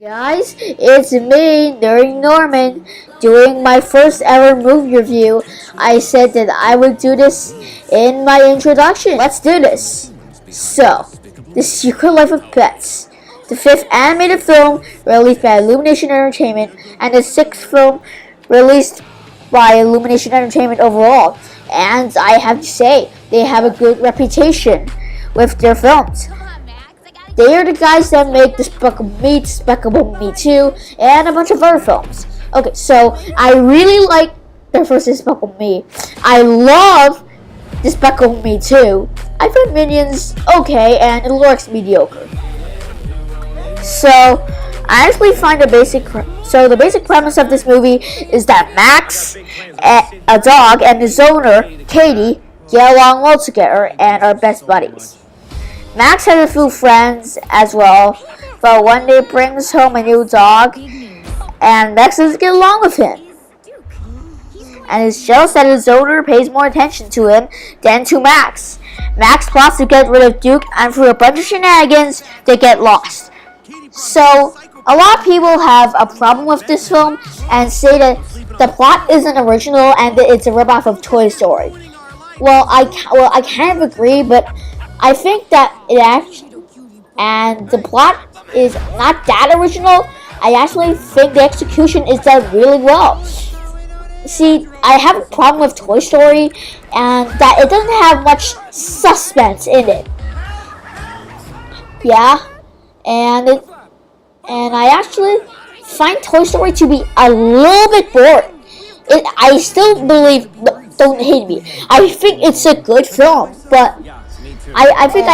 Guys, it's me, Nerd Norman, doing my first ever movie review. I said that I would do this in my introduction. Let's do this. So, The Secret Life of Pets, the fifth animated film released by Illumination Entertainment, and the sixth film released by Illumination Entertainment overall. And I have to say, they have a good reputation with their films. They are the guys that make Despicable Me 2, and a bunch of other films. Okay, so I really like the first Despicable Me. I love Despicable Me 2. I find Minions okay, and it looks mediocre. So I actually find the basic premise of this movie is that Max, a dog, and his owner, Katie, get along well together and are best buddies. Max has a few friends as well, but one day brings home a new dog, and Max doesn't get along with him. And is jealous that his owner pays more attention to him than to Max. Max plots to get rid of Duke, and through a bunch of shenanigans, they get lost. So, a lot of people have a problem with this film and say that the plot isn't original and that it's a ripoff of Toy Story. Well, I kind of agree, but I think that the plot is not that original. I actually think the execution is done really well. See, I have a problem with Toy Story, and that it doesn't have much suspense in it. Yeah, and I actually find Toy Story to be a little bit boring. I still believe, don't hate me, I think it's a good film, but I think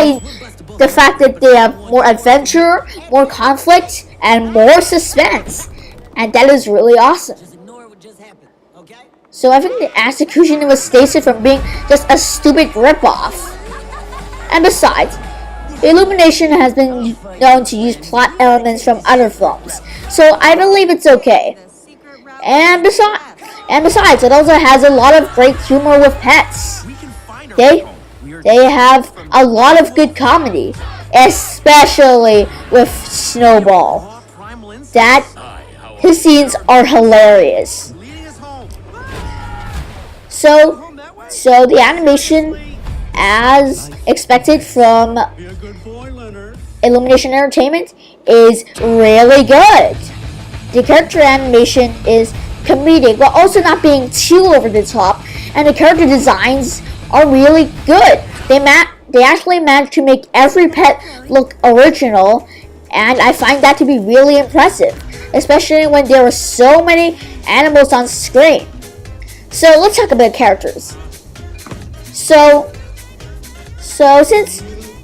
the fact that they have more adventure, more conflict, and more suspense, and that is really awesome. So I think the execution was stated from being just a stupid ripoff. And besides, Illumination has been known to use plot elements from other films, so I believe it's okay. And besides, it also has a lot of great humor with pets. They have a lot of good comedy, especially with Snowball. His scenes are hilarious. So the animation, as expected from Illumination Entertainment, is really good. The character animation is comedic, but also not being too over the top, and the character designs are really good. They actually managed to make every pet look original, and I find that to be really impressive, especially when there are so many animals on screen. So let's talk about characters. So since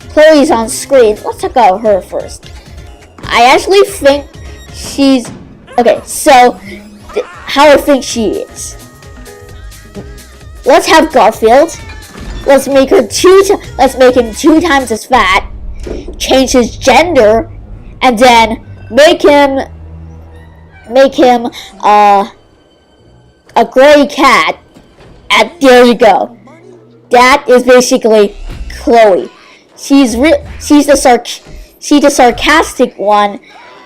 Chloe's on screen, let's talk about her first. I actually think she's okay. So how I think she is. Let's have Garfield. Let's make him 2 times as fat. Change his gender, and then make him a gray cat. And there you go. That is basically Chloe. She's the sarcastic one,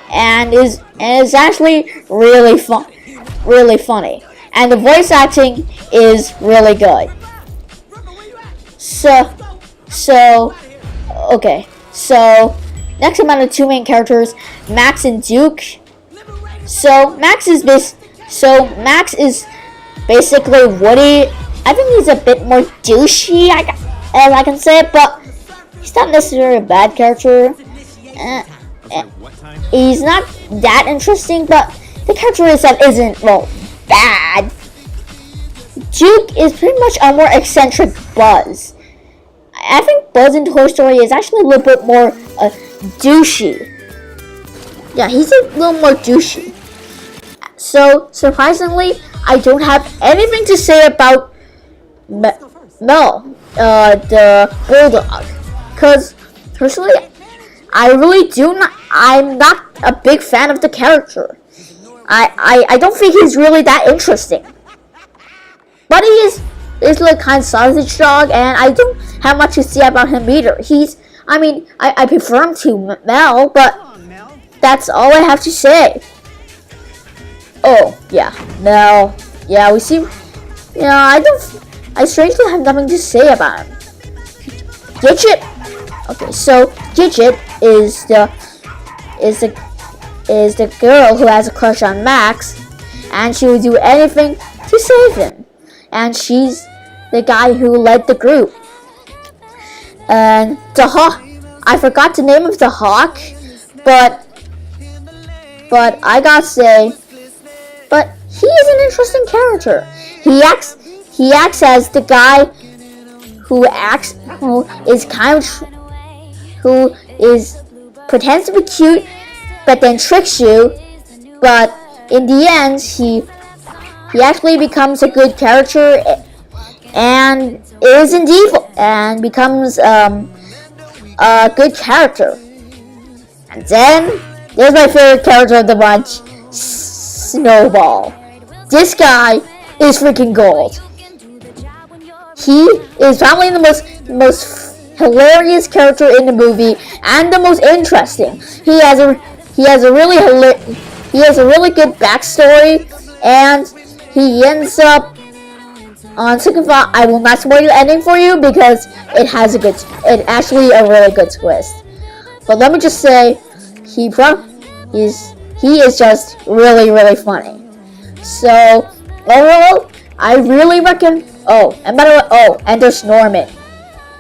and is actually really funny. And the voice acting is really good. Okay. So next among the two main characters, Max and Duke. Max is basically Woody. I think he's a bit more douchey, as I can say it, but he's not necessarily a bad character. He's not that interesting, but the character itself isn't, bad. Duke is pretty much a more eccentric Buzz. I think Buzz in Toy Story is actually a little bit more douchey. Yeah, he's a little more douchey. So, surprisingly, I don't have anything to say about Mel, the bulldog. Because, personally, I'm not a big fan of the character. I don't think he's really that interesting. But he is like kind of sausage dog, and I don't have much to say about him either. I prefer him to Mel, but that's all I have to say. Oh, yeah. Now, yeah, we see. Yeah, I strangely have nothing to say about him. Gidget. Okay, so Gidget is the girl who has a crush on Max, and she will do anything to save him. And she's the guy who led the group. And the hawk, I forgot the name of the hawk, but I gotta say, but he is an interesting character. He acts as the guy who pretends to be cute, but then tricks you. But in the end, he actually becomes a good character and isn't evil and becomes a good character. And then there's my favorite character of the bunch, Snowball. This guy is freaking gold. He is probably the most hilarious character in the movie and the most interesting. He has a really good backstory, and he ends up on Sycophant. I will not spoil the ending for you because it actually a really good twist. But let me just say, he is just really funny. So overall, I really reckon. Oh, and by the way, and there's Norman.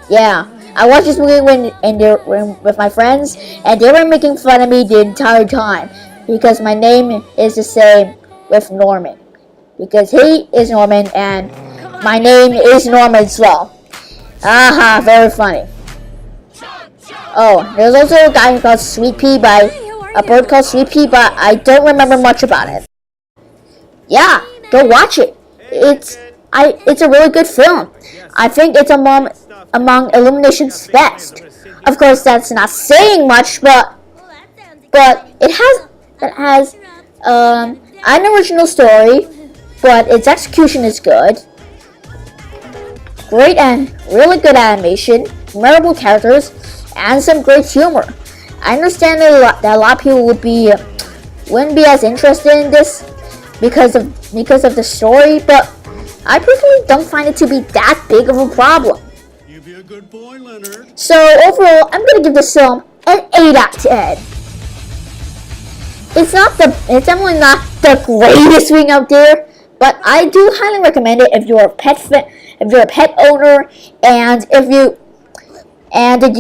Yeah, I watched this movie with my friends, and they were making fun of me the entire time because my name is the same with Norman. Because he is Norman, and my name is Norman as well. Aha, very funny. Oh, there's also a guy called Sweet Pea a bird called Sweet Pea, but I don't remember much about it. Yeah, go watch it. It's a really good film. I think it's among Illumination's best. Of course, that's not saying much, but it has an original story, but its execution is good. Great and really good animation, memorable characters, and some great humor. I understand that a lot of people wouldn't be as interested in this because of the story, but I personally don't find it to be that big of a problem. You be a good boy, Leonard. So overall, I'm gonna give this film an 8 out of 10. It's definitely not the greatest thing out there, but I do highly recommend it if you're a pet owner, and if you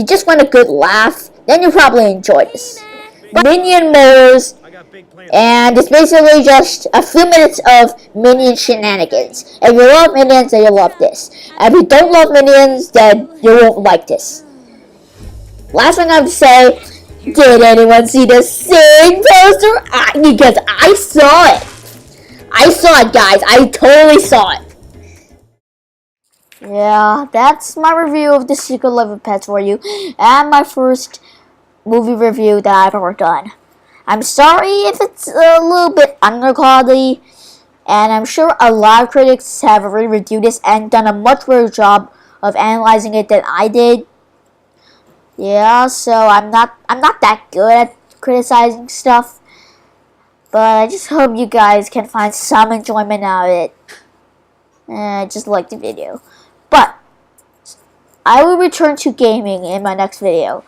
just want a good laugh, then you'll probably enjoy this. Minion Motors, and it's basically just a few minutes of Minion shenanigans. If you love Minions, then you'll love this. If you don't love Minions, then you won't like this. Last thing I have to say, did anyone see the same poster? Because I saw it. I saw it, guys. I totally saw it. Yeah, that's my review of The Secret Life of Pets for you, and my first movie review that I've ever done. I'm sorry if it's a little bit underquality, and I'm sure a lot of critics have already reviewed this and done a much better job of analyzing it than I did. Yeah, so I'm not that good at criticizing stuff, but I just hope you guys can find some enjoyment out of it. Just like the video. But I will return to gaming in my next video.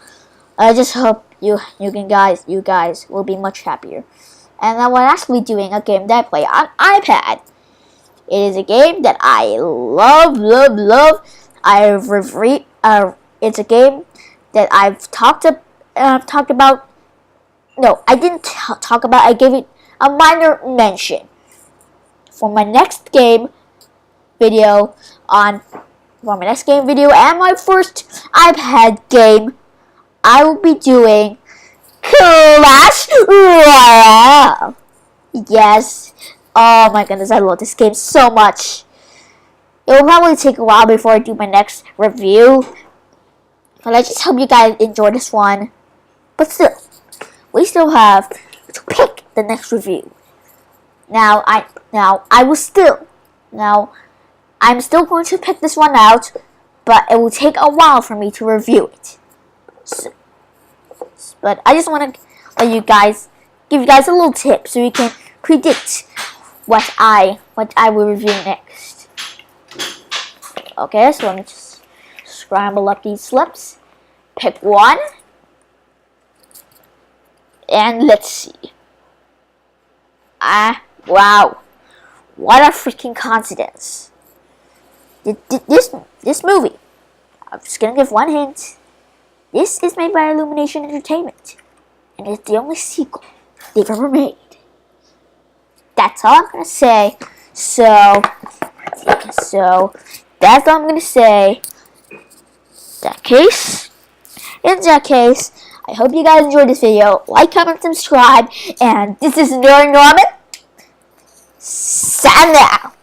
I just hope you guys will be much happier. And I will actually be doing a game that I play on iPad. It is a game that I love. It's a game that I've talked about. No, I didn't talk about. I gave it a minor mention for my next game video and my first iPad game. I will be doing Clash Royale. Yes. Oh my goodness, I love this game so much. It will probably take a while before I do my next review, but I just hope you guys enjoy this one. But still, we still have to pick the next review. I'm still going to pick this one out, but it will take a while for me to review it. But I just want to let you guys give you guys a little tip so you can predict what I will review next. Okay, so let me just scramble up these slips. Pick one. And let's see. Wow. What a freaking coincidence. This movie, I'm just gonna give one hint. This is made by Illumination Entertainment. And it's the only sequel they've ever made. That's all I'm gonna say. So that's all I'm gonna say. In that case, I hope you guys enjoyed this video. Like, comment, subscribe, and this is Norman. Sign out.